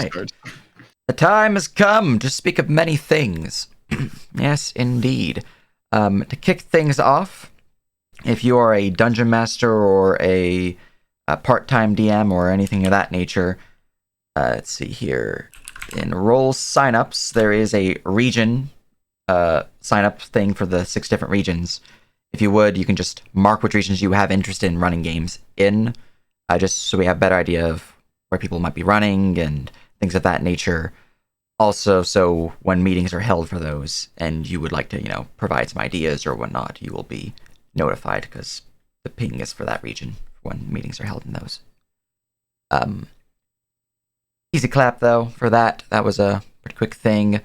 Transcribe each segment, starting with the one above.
right. start. The time has come to speak of many things. Yes, indeed. To kick things off, if you are a dungeon master or a part-time DM or anything of that nature, let's see here. In role signups, there is a region sign-up thing for the 6 different regions. If you would, you can just mark which regions you have interest in running games in, just so we have a better idea of where people might be running and things of that nature. Also, so when meetings are held for those and you would like to, provide some ideas or whatnot, you will be notified because the ping is for that region when meetings are held in those. Easy clap, though, for that. That was a pretty quick thing.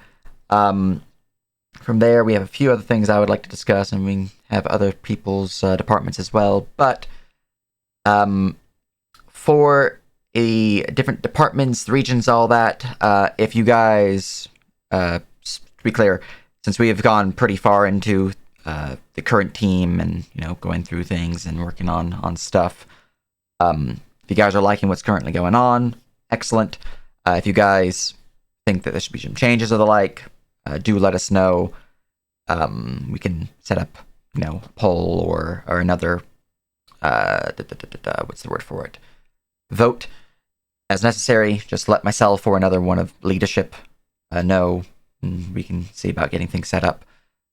From there, we have a few other things I would like to discuss, and we have other people's departments as well. But for the different departments, regions, all that, if you guys, to be clear, since we have gone pretty far into the current team and, going through things and working on stuff, if you guys are liking what's currently going on, excellent. If you guys think that there should be some changes or the like, do let us know. We can set up, a poll or another, what's the word for it? Vote as necessary. Just let myself or another one of leadership know, and we can see about getting things set up.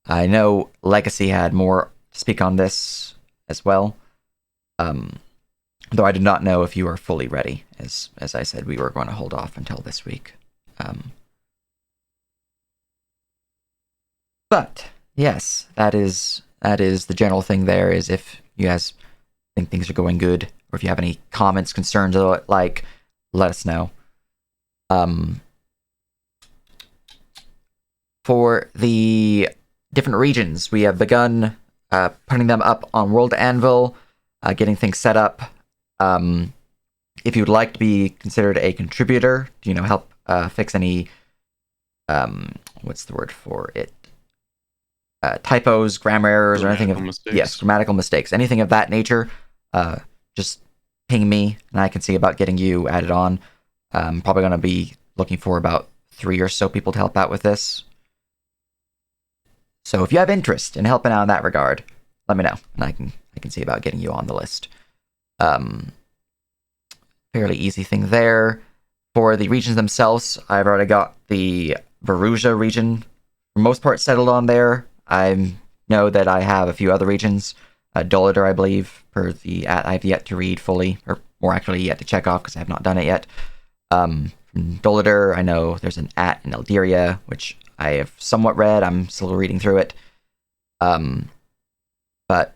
I know Legacy had more to speak on this as well, though I did not know if you are fully ready. As I said, we were going to hold off until this week. But yes, that is the general thing. There is, if you guys think things are going good, or if you have any comments, concerns, or like, let us know. For the different regions, we have begun putting them up on World Anvil, getting things set up. If you would like to be considered a contributor, help fix any, what's the word for it? Typos, grammar errors, or anything of mistakes. Yes, grammatical mistakes, anything of that nature. Just ping me, and I can see about getting you added on. I'm probably going to be looking for about 3 or so people to help out with this. So if you have interest in helping out in that regard, let me know, and I can see about getting you on the list. Fairly easy thing there. For the regions themselves, I've already got the Veruja region for most part settled on there. I know that I have a few other regions. Dolader, I believe, per the I've yet to read fully, or more accurately, yet to check off because I have not done it yet. From Dolader, I know there's an in Eldiria, which I have somewhat read. I'm still reading through it. But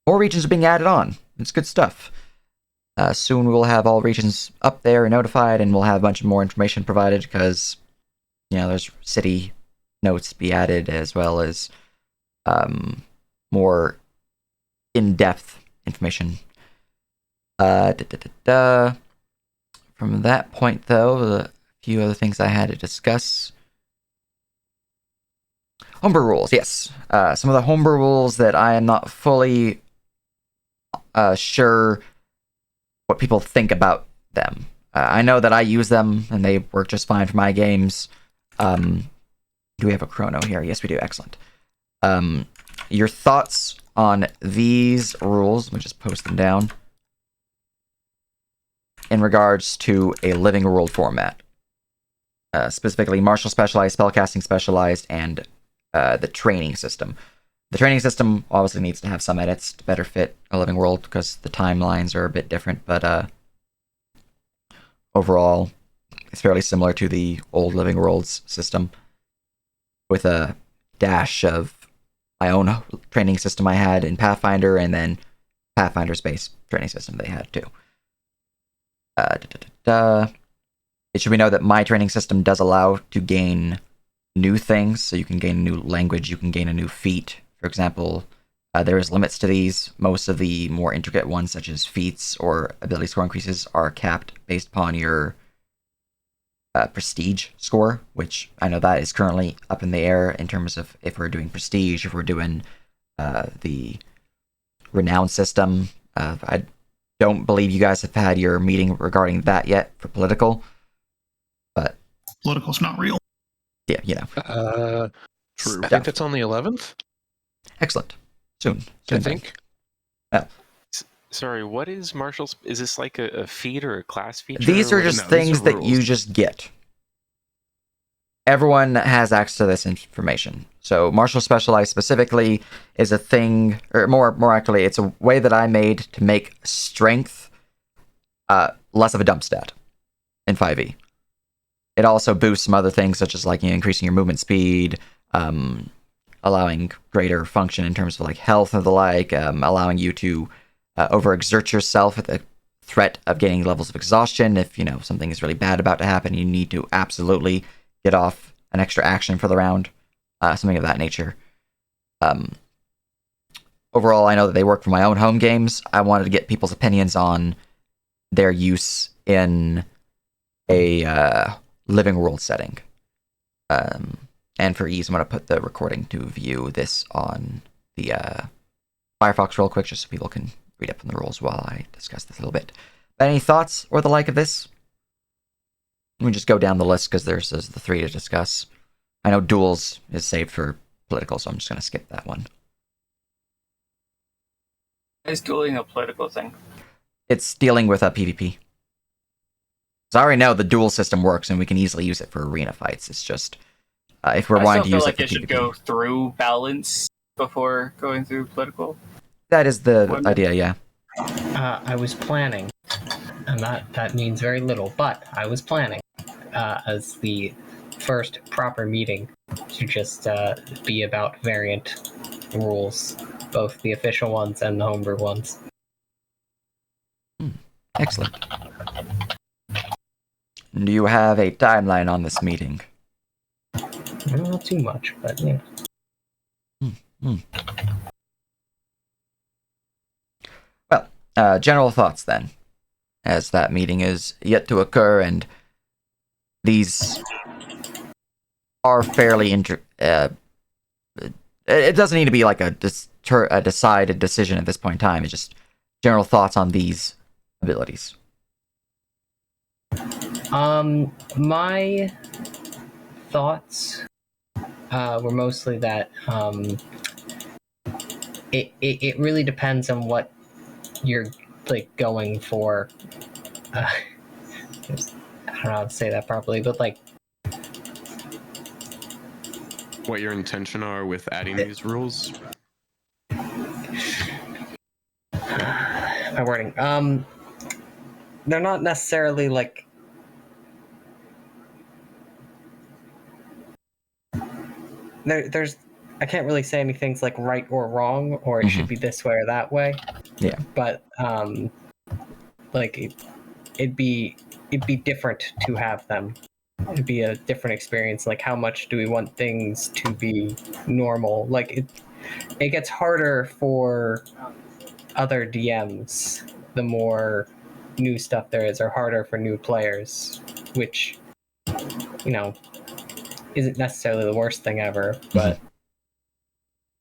more regions are being added on. It's good stuff. Soon we will have all regions up there and notified, and we'll have a bunch of more information provided because, there's city notes to be added as well as more in-depth information. From that point, though, a few other things I had to discuss. Homebrew rules, yes. Some of the homebrew rules that I am not fully sure what people think about them. I know that I use them, and they work just fine for my games. Do we have a chrono here? Yes, we do. Excellent. Your thoughts on these rules? Let me just post them down. In regards to a living world format. Specifically, martial specialized, spellcasting specialized, and the training system. The training system obviously needs to have some edits to better fit a living world because the timelines are a bit different, but overall, it's fairly similar to the old living worlds system, with a dash of my own training system I had in Pathfinder, and then Pathfinder's base training system they had too. It should be known that my training system does allow to gain new things, so you can gain a new language, you can gain a new feat. For example, there is limits to these. Most of the more intricate ones, such as feats or ability score increases, are capped based upon your prestige score, which I know that is currently up in the air in terms of if we're doing prestige, if we're doing the renown system. I don't believe you guys have had your meeting regarding that yet for political. Political's not real. Yeah, you know. True. I Stuff. think that's on the 11th. Excellent. Soon I think. Oh. Sorry, what is Marshall's? Is this like a feat or a class feature? These are just things that you just get. Everyone has access to this information. So Marshall Specialized specifically is a thing, or more accurately, it's a way that I made to make strength less of a dump stat in 5e. It also boosts some other things, such as like increasing your movement speed, allowing greater function in terms of like health and the like, allowing you to overexert yourself at the threat of gaining levels of exhaustion. If something is really bad about to happen, you need to absolutely get off an extra action for the round, something of that nature. Overall, I know that they work for my own home games. I wanted to get people's opinions on their use in a living world setting. And for ease, I'm going to put the recording to view this on the Firefox real quick, just so people can read up on the rules while I discuss this a little bit. But any thoughts or the like of this? Let me just go down the list because there's the three to discuss. I know duels is saved for political, so I'm just going to skip that one. Is dueling a political thing? It's dealing with a PvP. So I already know the duel system works, and we can easily use it for arena fights. It's just if we're wanting to use it for PvP. I still feel like it should go through balance before going through political. That is the idea, yeah. I was planning, and that means very little, but I was planning as the first proper meeting to just be about variant rules, both the official ones and the homebrew ones. Excellent. Do you have a timeline on this meeting? Not too much, but yeah. Well, general thoughts then, as that meeting is yet to occur, and these are fairly it doesn't need to be like a decided decision at this point in time. It's just general thoughts on these abilities. My thoughts were mostly that it really depends on what you're like going for. I don't know how to say that properly, but like what your intention are with adding these rules. My wording. They're not necessarily like there's I can't really say anything's like right or wrong, or it should be this way or that way. Yeah. But like it'd be different to have them. It'd be a different experience. Like, how much do we want things to be normal? Like it gets harder for other DMs the more new stuff there is, or harder for new players, which isn't necessarily the worst thing ever, but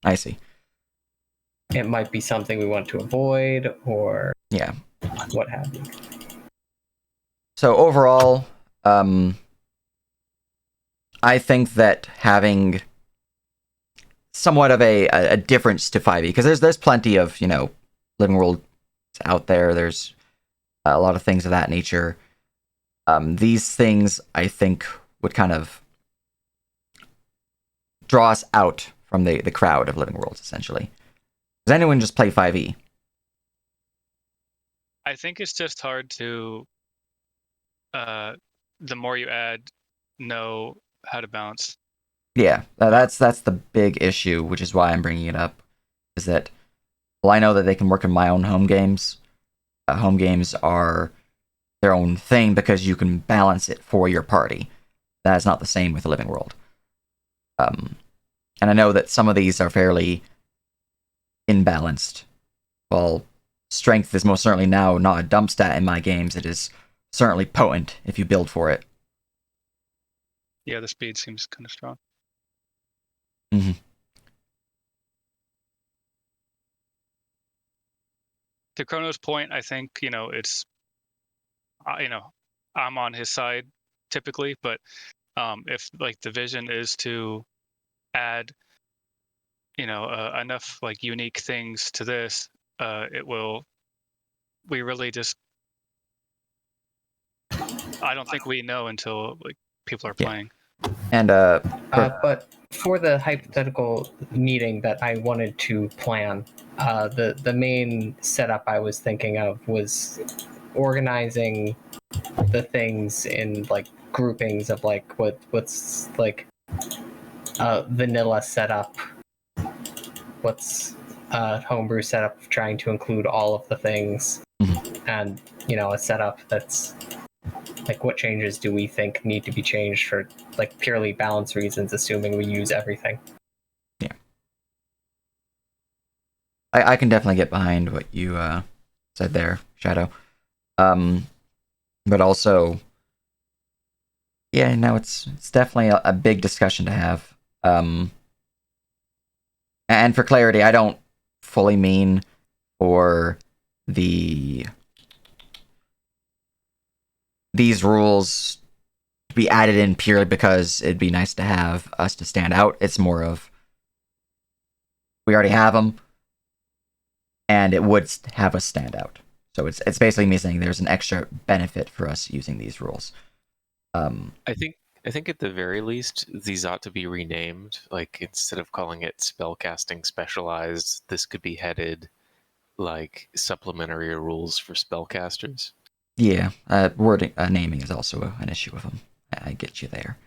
I see. It might be something we want to avoid, or what have you. So overall, I think that having somewhat of a difference to 5e, because there's plenty of living world out there. There's a lot of things of that nature. These things I think would kind of draw us out from the crowd of living worlds, essentially. Does anyone just play 5e? I think it's just hard to, the more you add, know how to balance. Yeah, that's the big issue, which is why I'm bringing it up, is that, well, I know that they can work in my own home games. Home games are their own thing because you can balance it for your party. That is not the same with the living world. And I know that some of these are fairly imbalanced. While strength is most certainly now not a dump stat in my games, it is certainly potent if you build for it. Yeah, the speed seems kind of strong. Mm-hmm. To Chrono's point, I think, it's, I'm on his side typically, but If like the vision is to add, enough like unique things to this, it will. We really just. I don't think we know until like people are Yeah. playing. And But for the hypothetical meeting that I wanted to plan, the main setup I was thinking of was organizing the things in like groupings of like what's like vanilla setup, what's homebrew setup, trying to include all of the things, and a setup that's like what changes do we think need to be changed for like purely balance reasons, assuming we use everything. yeah, I can definitely get behind what you said there, Shadow. But also, yeah, no, it's definitely a big discussion to have. And for clarity, I don't fully mean for these rules to be added in purely because it'd be nice to have us to stand out. It's more of we already have them, and it would have us stand out. So it's basically me saying there's an extra benefit for us using these rules. I think at the very least these ought to be renamed. Like instead of calling it spellcasting specialized, this could be headed like supplementary rules for spellcasters. Yeah, naming is also an issue with them. I get you there.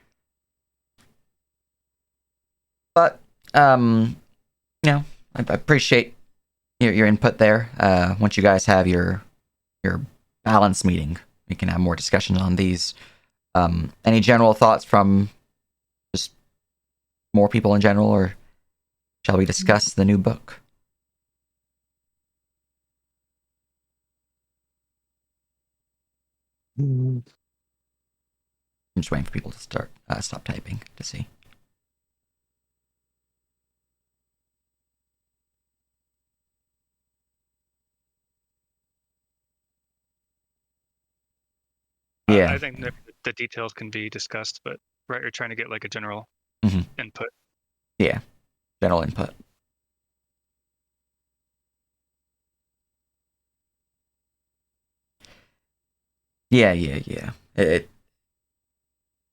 But I appreciate your input there. Once you guys have your balance meeting, we can have more discussions on these. Any general thoughts from just more people in general, or shall we discuss the new book? I'm just waiting for people to stop typing to see. Yeah. I think the details can be discussed, but right, you're trying to get like a general input. Yeah, general input. Yeah.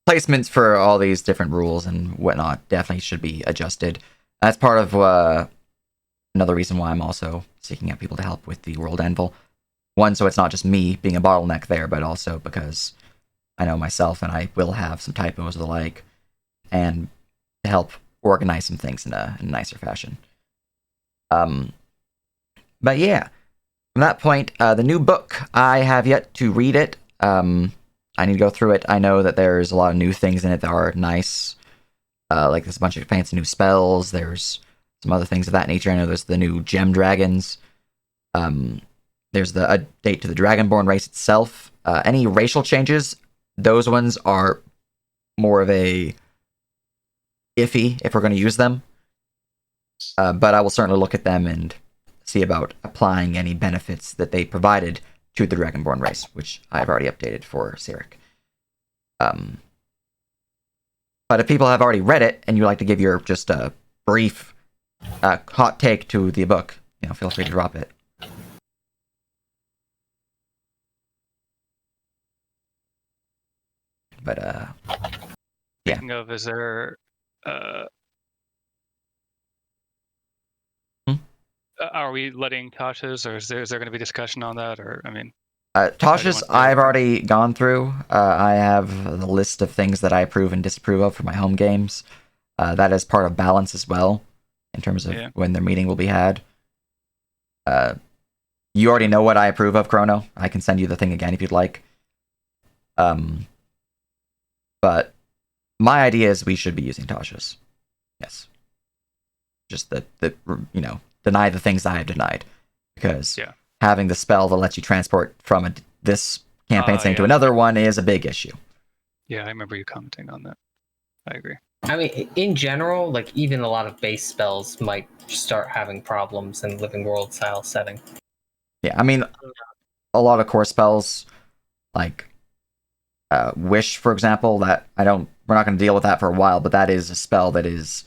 Placements for all these different rules and whatnot definitely should be adjusted. That's part of another reason why I'm also seeking out people to help with the World Anvil. One, so it's not just me being a bottleneck there, but also because I know myself and I will have some typos or the like, and to help organize some things in a nicer fashion. But yeah, from that point, the new book, I have yet to read it. I need to go through it. I know that there's a lot of new things in it that are nice. Like there's a bunch of fancy new spells. There's some other things of that nature. I know there's the new gem dragons. There's the update to the Dragonborn race itself. Any racial changes, those ones are more of a iffy if we're going to use them. But I will certainly look at them and see about applying any benefits that they provided to the Dragonborn race, which I've already updated for Syrik. But if people have already read it and you'd like to give your just a brief hot take to the book, feel free to drop it. But yeah. Speaking of, is there are we letting Tasha's, or is there going to be discussion on that? Or Tasha's, I've already gone through. I have the list of things that I approve and disapprove of for my home games. That is part of balance as well, in terms of when their meeting will be had. You already know what I approve of, Chrono. I can send you the thing again if you'd like. But my idea is we should be using Tasha's. Yes. Just the deny the things I have denied. Because having the spell that lets you transport from this campaign setting to another one is a big issue. Yeah, I remember you commenting on that. I agree. I mean, in general, like even a lot of base spells might start having problems in Living World style setting. Yeah, I mean, a lot of core spells, like Wish, for example, that we're not going to deal with that for a while, but that is a spell that is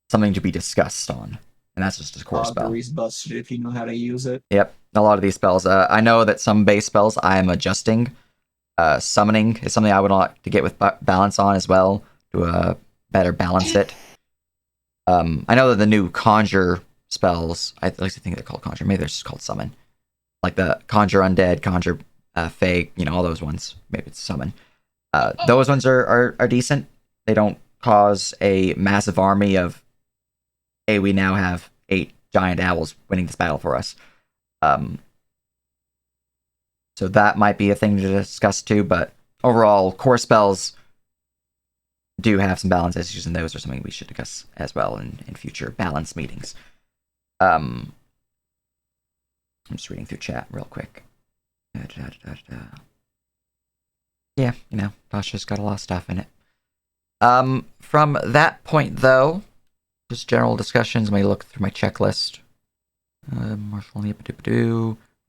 something to be discussed on, and that's just a core spell. Augury's busted if you know how to use it. Yep, a lot of these spells. I know that some base spells I am adjusting. Summoning is something I would like to get with balance on as well to better balance it. I know that the new conjure spells, at least I think they're called conjure, maybe they're just called summon. Like the conjure undead, conjure fey, all those ones. Maybe it's summon. Those ones are decent. They don't cause a massive army of, hey, we now have 8 giant owls winning this battle for us. So that might be a thing to discuss too, but overall, core spells do have some balance issues, and those are something we should discuss as well in future balance meetings. I'm just reading through chat real quick. Yeah, Tasha's got a lot of stuff in it. From that point, though, just general discussions. Let me look through my checklist. Marshall,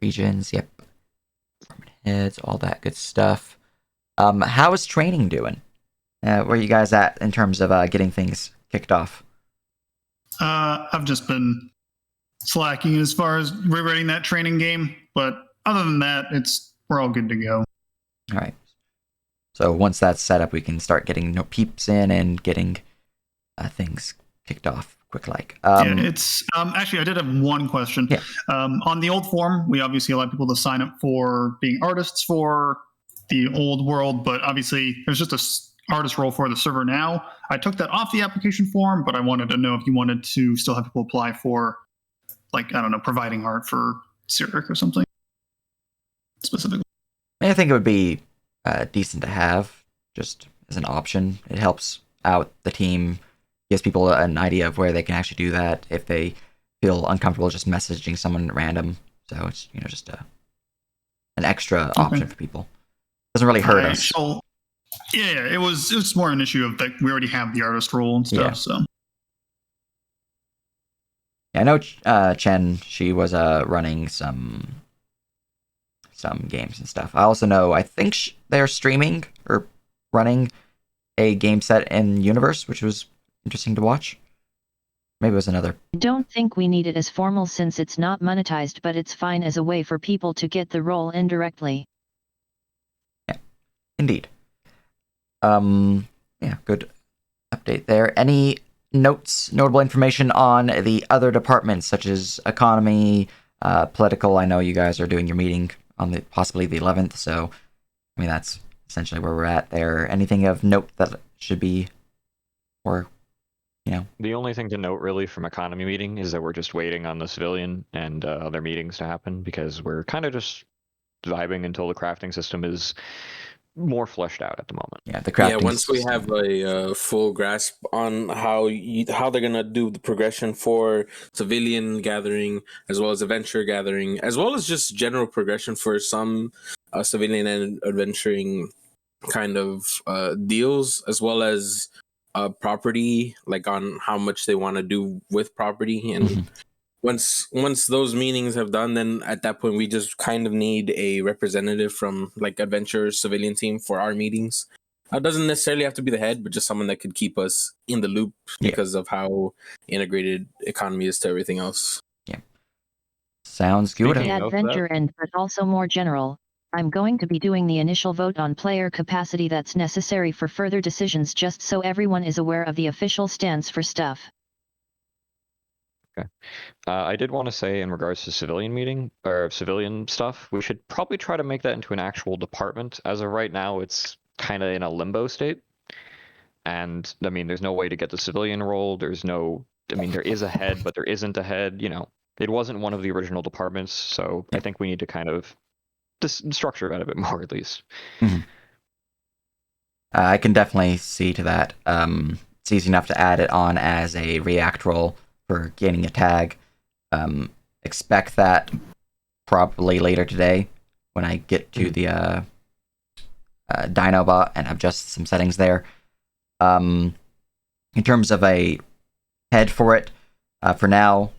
regions, yep. Department heads, all that good stuff. How is training doing? Where are you guys at in terms of getting things kicked off? I've just been slacking as far as rewriting that training game, but other than that, we're all good to go. All right. So once that's set up, we can start getting peeps in and getting things kicked off quick like. It's actually I did have one question. Yeah. On the old form, we obviously allowed people to sign up for being artists for the old world, but obviously there's just a artist role for the server now. I took that off the application form, but I wanted to know if you wanted to still have people apply for, like, I don't know, providing art for Syrik or something specifically. I think it would be decent to have just as an option. It helps out the team, gives people an idea of where they can actually do that if they feel uncomfortable just messaging someone random. So it's just an extra option for people. Doesn't really hurt us. Yeah, it was more an issue of that we already have the artist role and stuff. Yeah. So yeah, I know Chen. She was running some games and stuff. I also know I think they're streaming or running a game set in Universe, which was interesting to watch. Maybe it was another. I don't think we need it as formal since it's not monetized, but it's fine as a way for people to get the role indirectly. Yeah, indeed. Yeah, good update there. Any notable information on the other departments, such as economy, political? I know you guys are doing your meeting on possibly the 11th, so I mean that's essentially where we're at there. Anything of note that should be, or The only thing to note really from economy meeting is that we're just waiting on the civilian and other meetings to happen, because we're kind of just vibing until the crafting system is more fleshed out at the moment. Yeah, the crafting. Yeah, once we have a full grasp on how they're gonna do the progression for civilian gathering, as well as adventure gathering, as well as just general progression for some civilian and adventuring kind of deals, as well as property, like on how much they want to do with property. And once those meetings have done, then at that point we just kind of need a representative from like adventure civilian team for our meetings. It doesn't necessarily have to be the head, but just someone that could keep us in the loop because of how integrated economy is to everything else. Yeah, sounds good. The adventure end, but also more general. I'm going to be doing the initial vote on player capacity that's necessary for further decisions, just so everyone is aware of the official stance for stuff. Okay. I did want to say in regards to civilian meeting or civilian stuff, we should probably try to make that into an actual department. As of right now, it's kind of in a limbo state. And I mean, there's no way to get the civilian role. There is a head, but there isn't a head. It wasn't one of the original departments. So I think we need to kind of structure that a bit more, at least. I can definitely see to that. It's easy enough to add it on as a react role for gaining a tag. Expect that probably later today when I get to the Dinobot and adjust some settings there. In terms of a head for it, for now,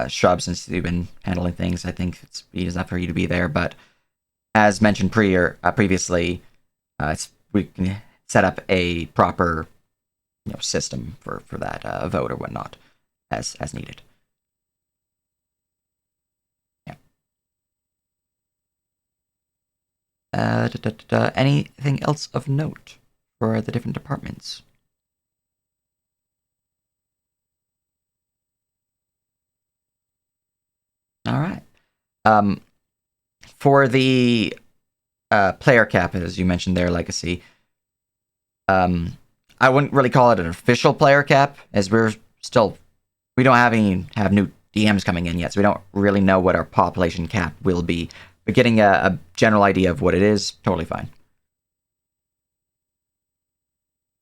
Shrub, since you've been handling things, I think it's easy enough for you to be there. But as mentioned previously, we can set up a proper system for that vote or whatnot as needed. Anything else of note for the different departments? All right. For the player cap, as you mentioned there, Legacy, I wouldn't really call it an official player cap, as we don't have new DMs coming in yet, so we don't really know what our population cap will be. But getting a general idea of what it is, totally fine.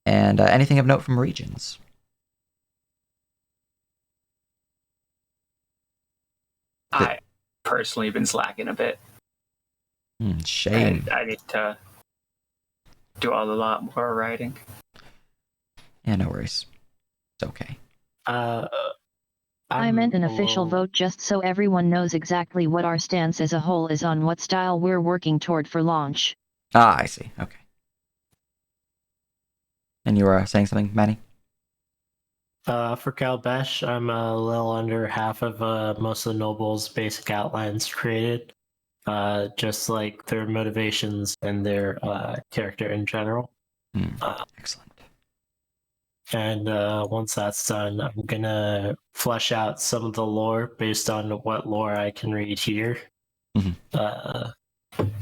And anything of note from regions? I personally been slacking a bit. Shame. I need to do a lot more writing. Yeah, no worries. It's okay. I meant an official vote just so everyone knows exactly what our stance as a whole is on what style we're working toward for launch. I see. Okay. And you were saying something, Manny? For Calbesh, I'm a little under half of most of the nobles' basic outlines created. Just like their motivations and their character in general. Excellent. And once that's done, I'm gonna flesh out some of the lore based on what lore I can read here.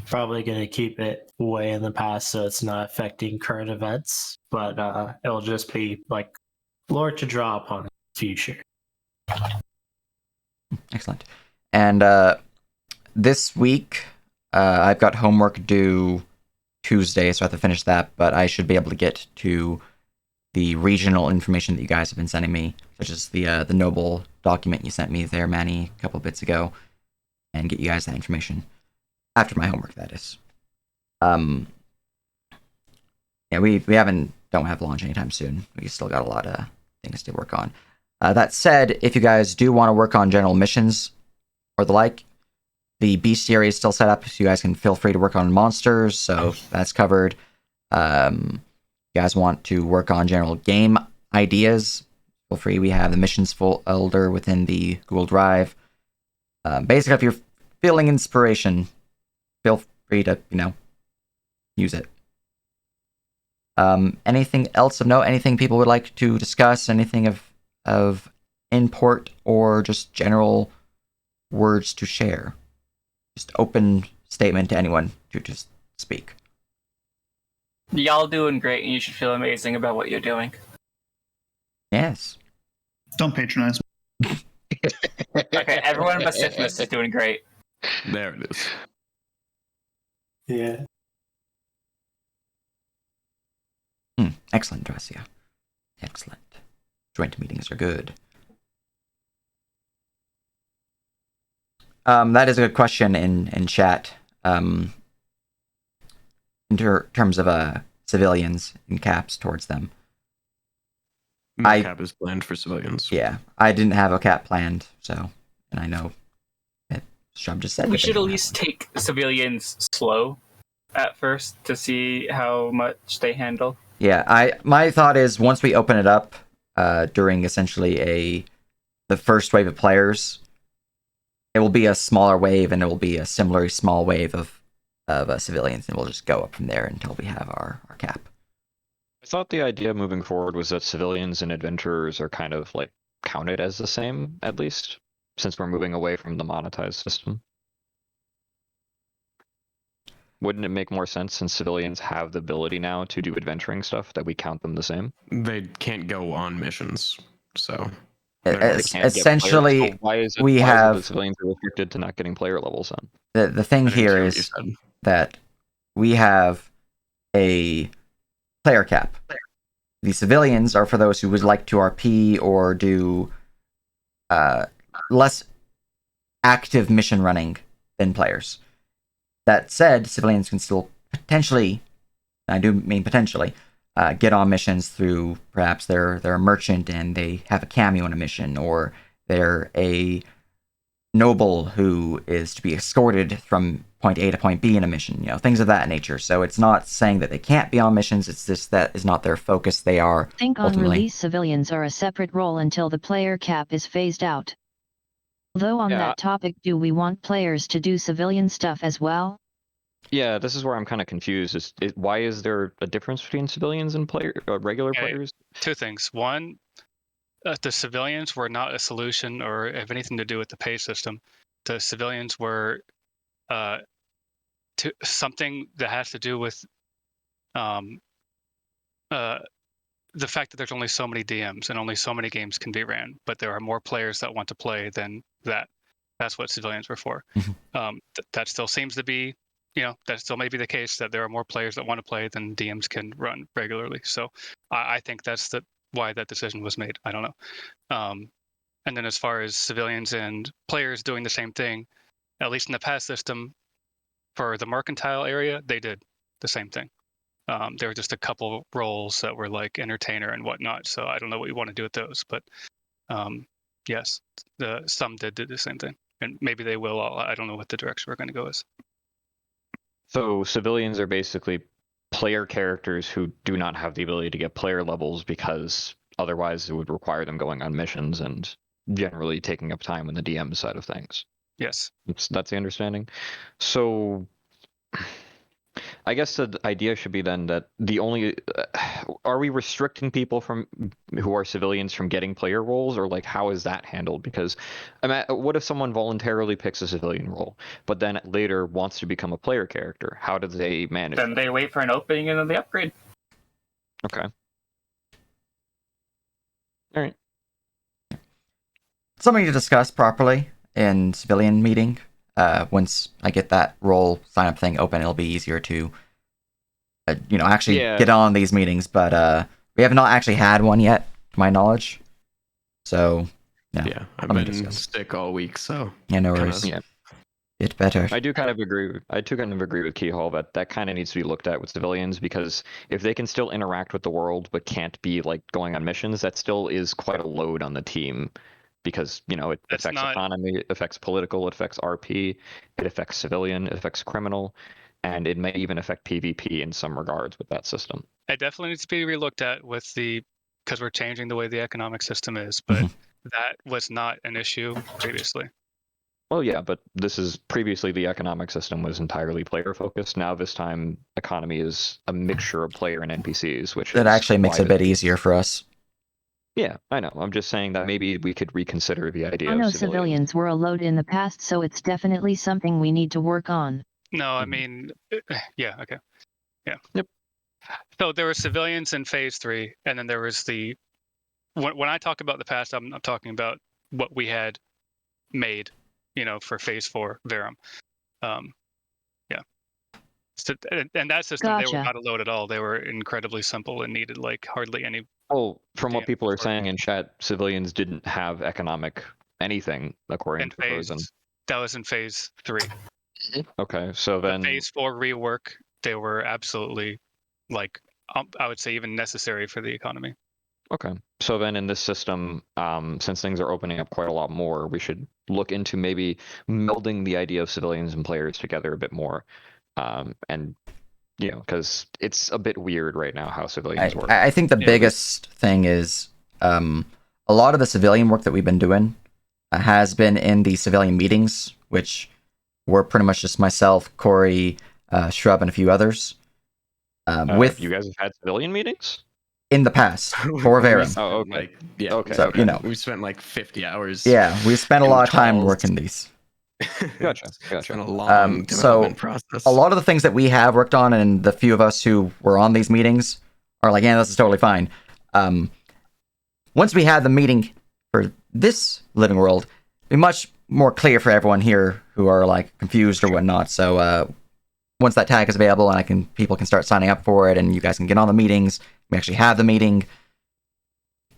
Probably gonna keep it way in the past so it's not affecting current events, but it'll just be like lore to draw upon in the future. Excellent. And this week, I've got homework due Tuesday, so I have to finish that, but I should be able to get to the regional information that you guys have been sending me, such as the noble document you sent me there, Manny, a couple bits ago, and get you guys that information after my homework, that is. Yeah, we don't have launch anytime soon. We still got a lot of things to work on. That said, if you guys do want to work on general missions or the like, the bestiary is still set up, so you guys can feel free to work on monsters, so that's covered. You guys want to work on general game ideas, feel free. We have the missions folder within the Google Drive. Basically, if you're feeling inspiration, feel free to, use it. Anything else of note? Anything people would like to discuss? Anything of import or just general words to share? Just open statement to anyone to just speak. Y'all doing great, and you should feel amazing about what you're doing. Yes. Don't patronize. Okay, everyone but Syphilis is doing great. There it is. Yeah. Excellent, Dracia. Excellent. Joint meetings are good. That is a good question in chat. In terms of civilians and caps towards them. My cap is planned for civilians. Yeah, I didn't have a cap planned, so, and I know that Shub just said We should at least take civilians slow at first to see how much they handle. Yeah, my thought is once we open it up during essentially the first wave of players, it will be a smaller wave, and it will be a similarly small wave of civilians, and we'll just go up from there until we have our cap. I thought the idea moving forward was that civilians and adventurers are kind of like counted as the same, at least, since we're moving away from the monetized system. Wouldn't it make more sense, since civilians have the ability now to do adventuring stuff, that we count them the same? They can't go on missions, so essentially, so why is it, we why have is it that civilians are restricted to not getting player levels on. The thing here is that we have a player cap. The civilians are for those who would like to RP or do less active mission running than players. That said, civilians can still potentially, I do mean potentially, get on missions through perhaps they're a merchant and they have a cameo in a mission, or they're a noble who is to be escorted from point A to point B in a mission, things of that nature. So it's not saying that they can't be on missions, it's just that is not their focus. They are Think on ultimately... release, civilians are a separate role until the player cap is phased out. Though on that topic, do we want players to do civilian stuff as well? Yeah, this is where I'm kind of confused. Why is there a difference between civilians and regular players? Two things. One, the civilians were not a solution or have anything to do with the pay system. The civilians were something that has to do with the fact that there's only so many DMs and only so many games can be ran, but there are more players that want to play than that. That's what civilians were for. That still seems to be, that still may be the case, that there are more players that want to play than DMs can run regularly. So I think that's why that decision was made. I don't know. And then as far as civilians and players doing the same thing, at least in the past system, for the mercantile area, they did the same thing. There were just a couple roles that were like entertainer and whatnot. So I don't know what you want to do with those, but yes, some did the same thing, and maybe they will. I don't know what the direction we're going to go is. So civilians are basically player characters who do not have the ability to get player levels because otherwise it would require them going on missions and generally taking up time on the DM side of things. Yes. That's the understanding. So I guess the idea should be then that are we restricting people who are civilians from getting player roles, or like how is that handled? Because what if someone voluntarily picks a civilian role, but then later wants to become a player character? How do they manage? Then they wait for an opening and then they upgrade. Okay. All right. Something to discuss properly in civilian meeting. Once I get that role sign up thing open, it'll be easier to, actually get on these meetings. But we have not actually had one yet, to my knowledge. So, yeah, I've been sick all week, so yeah, no worries. It better. I do kind of agree with Keyhole that kind of needs to be looked at with civilians, because if they can still interact with the world but can't be like going on missions, that still is quite a load on the team. Because it affects economy, it affects political, it affects RP, it affects civilian, it affects criminal, and it may even affect PvP in some regards with that system. It definitely needs to be relooked at because we're changing the way the economic system is, but that was not an issue previously. Well, yeah, but previously the economic system was entirely player focused. Now this time economy is a mixture of player and NPCs, which that actually makes it a bit easier for us. Yeah, I know. I'm just saying that maybe we could reconsider the idea of civilians were a load in the past, so it's definitely something we need to work on. No, I mean, yeah, okay. Yeah. Yep. So there were civilians in phase 3, and then there was when I talk about the past, I'm talking about what we had made, for phase 4 Verum. Yeah. So, and that system, They were not a load at all. They were incredibly simple and needed like hardly any. Well, from what people are saying in chat, civilians didn't have economic anything according to Frozen. That was in phase 3. Okay, so then phase 4 rework, they were absolutely I would say even necessary for the economy. Okay, so then in this system, since things are opening up quite a lot more, we should look into maybe melding the idea of civilians and players together a bit more, and because it's a bit weird right now how civilians work. I think the biggest thing is a lot of the civilian work that we've been doing has been in the civilian meetings, which were pretty much just myself, Corey, Shrub, and a few others. With you guys have had civilian meetings? In the past, for Verum. Oh, okay. Okay. So, we spent like 50 hours. Yeah, we spent a lot of time working these. Gotcha. It's been a long development process. A lot of the things that we have worked on, and the few of us who were on these meetings are like, yeah, this is totally fine. Once we had the meeting for this living world, it'd be much more clear for everyone here who are like confused or whatnot. So once that tag is available and people can start signing up for it, and you guys can get on the meetings, we actually have the meeting,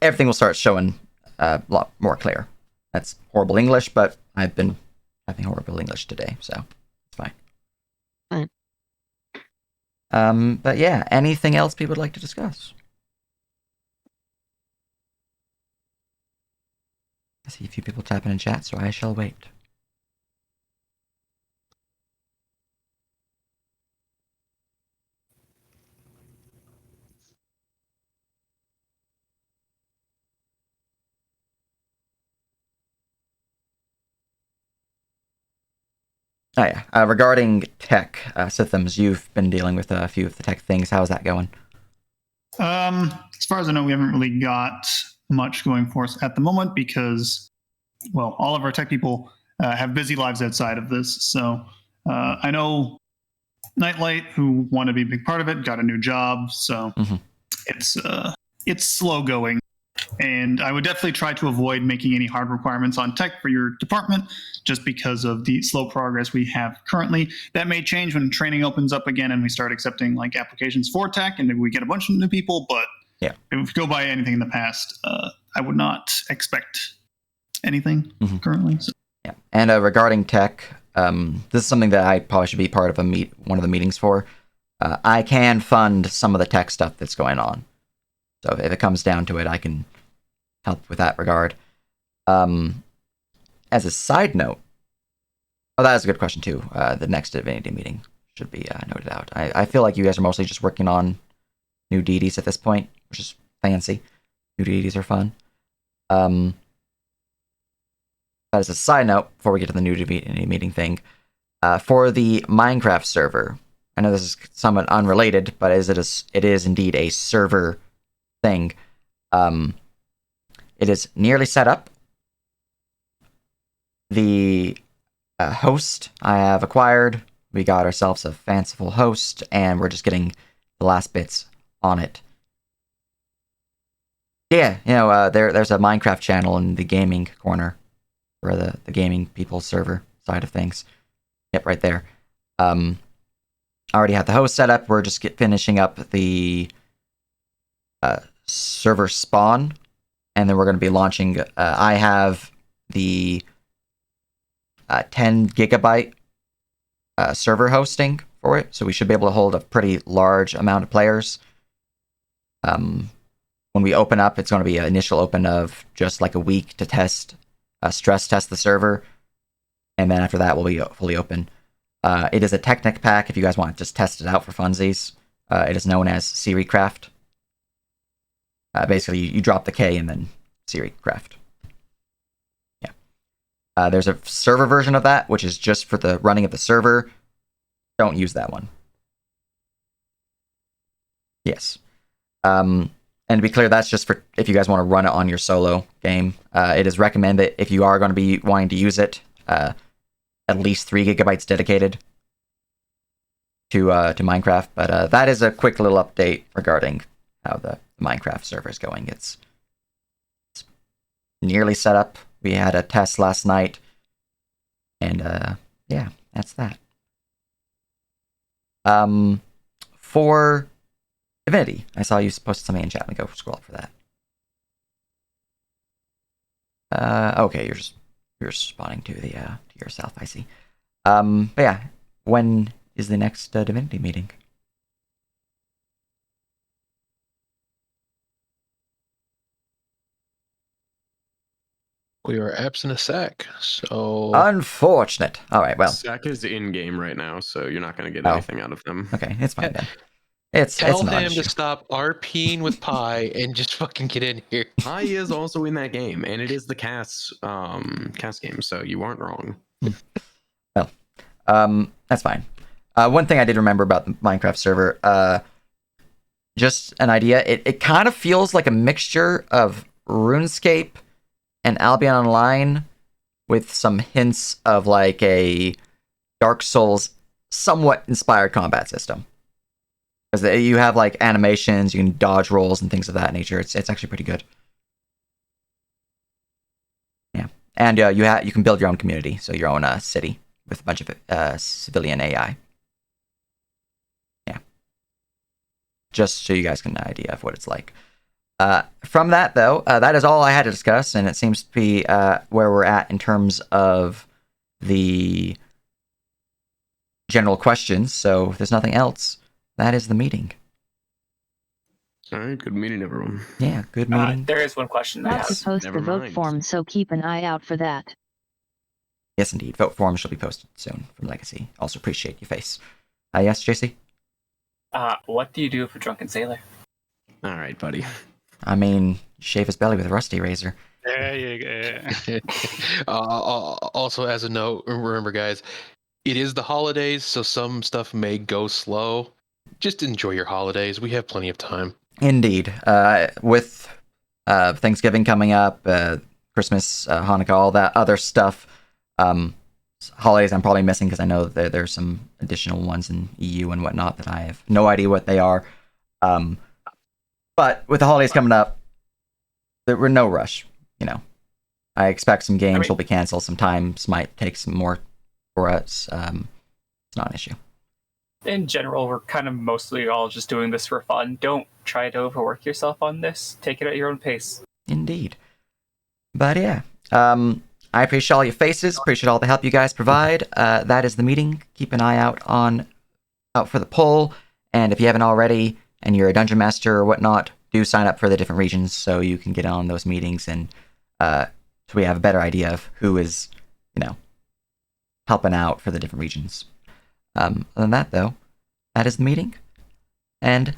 everything will start showing a lot more clear. That's horrible English, but I've been having horrible English today, so it's fine. Right. But yeah, anything else people would like to discuss? I see a few people tapping in chat, so I shall wait. Oh yeah. Regarding tech systems, you've been dealing with a few of the tech things. How's that going? As far as I know, we haven't really got much going for us at the moment because, well, all of our tech people have busy lives outside of this. So I know Nightlight, who wanted to be a big part of it, got a new job. So it's slow going. And I would definitely try to avoid making any hard requirements on tech for your department just because of the slow progress we have currently. That may change when training opens up again and we start accepting like applications for tech and maybe we get a bunch of new people. But yeah, if we go by anything in the past, I would not expect anything currently. So. Yeah. And regarding tech, this is something that I probably should be part of one of the meetings for. I can fund some of the tech stuff that's going on. So if it comes down to it, I can help with that regard. As a side note, that is a good question too. The next Divinity meeting should be noted out. I feel like you guys are mostly just working on new deities at this point, which is fancy. New deities are fun. But as a side note, before we get to the new Divinity meeting thing, for the Minecraft server, I know this is somewhat unrelated, but it is indeed a server thing. It is nearly set up. The host I have acquired. We got ourselves a fanciful host, and we're just getting the last bits on it. Yeah, there's a Minecraft channel in the gaming corner, for the gaming people server side of things. Yep, right there. I already have the host set up. We're just finishing up the server spawn, and then we're going to be launching. I have the 10 gigabyte server hosting for it, so we should be able to hold a pretty large amount of players. When we open up, it's going to be an initial open of just like a week to stress test the server, and then after that we'll be fully open. It is a Technic pack if you guys want to just test it out for funsies. It is known as Syrik Craft. Basically, you drop the K and then Syrik Craft. Yeah. There's a server version of that, which is just for the running of the server. Don't use that one. Yes. And to be clear, that's just for if you guys want to run it on your solo game. It is recommended if you are going to be wanting to use it, at least 3 gigabytes dedicated to Minecraft. But that is a quick little update regarding how the Minecraft server is going. It's nearly set up. We had a test last night, and yeah, that's that. For Divinity, I saw you posted something in chat. Let me go scroll up for that. Okay, you're responding to to yourself. I see. But yeah, when is the next Divinity meeting? We are absent of Sack, so Unfortunate. All right, well, Sack is in game right now, so you're not going to get anything out of them. Okay, it's fine then. tell not an him to issue. stop RPing with Pi and just fucking get in here. Pi is also in that game, and it is the cast game, so you aren't wrong. Well, that's fine. One thing I did remember about the Minecraft server, just an idea. It kind of feels like a mixture of RuneScape and Albion Online, with some hints of like a Dark Souls somewhat inspired combat system. Because you have like animations, you can dodge rolls and things of that nature. It's actually pretty good. Yeah, and you can build your own community, so your own city with a bunch of civilian AI. Yeah, just so you guys can get an idea of what it's like. From that, though, that is all I had to discuss, and it seems to be where we're at in terms of the general questions. So if there's nothing else, that is the meeting. All right, good meeting, everyone. Yeah, good meeting. There is one question I Not have. to post the vote form, so keep an eye out for that. Yes, indeed. Vote forms shall be posted soon from Legacy. Also appreciate your face. Yes, JC? What do you do for Drunken Sailor? All right, buddy. I mean, shave his belly with a rusty razor. There you go. Also, as a note, remember, guys, it is the holidays, so some stuff may go slow. Just enjoy your holidays. We have plenty of time. Indeed. With Thanksgiving coming up, Christmas, Hanukkah, all that other stuff, holidays I'm probably missing because I know that there's some additional ones in EU and whatnot that I have no idea what they are. But with the holidays coming up, there were no rush, I expect some games will be canceled. Some times might take some more for us. It's not an issue. In general, we're kind of mostly all just doing this for fun. Don't try to overwork yourself on this. Take it at your own pace. Indeed. But yeah, I appreciate all your faces. Appreciate all the help you guys provide. That is the meeting. Keep an eye out for the poll. And if you haven't already, and you're a dungeon master or whatnot, do sign up for the different regions so you can get on those meetings and so we have a better idea of who is, helping out for the different regions. Other than that, though, that is the meeting. And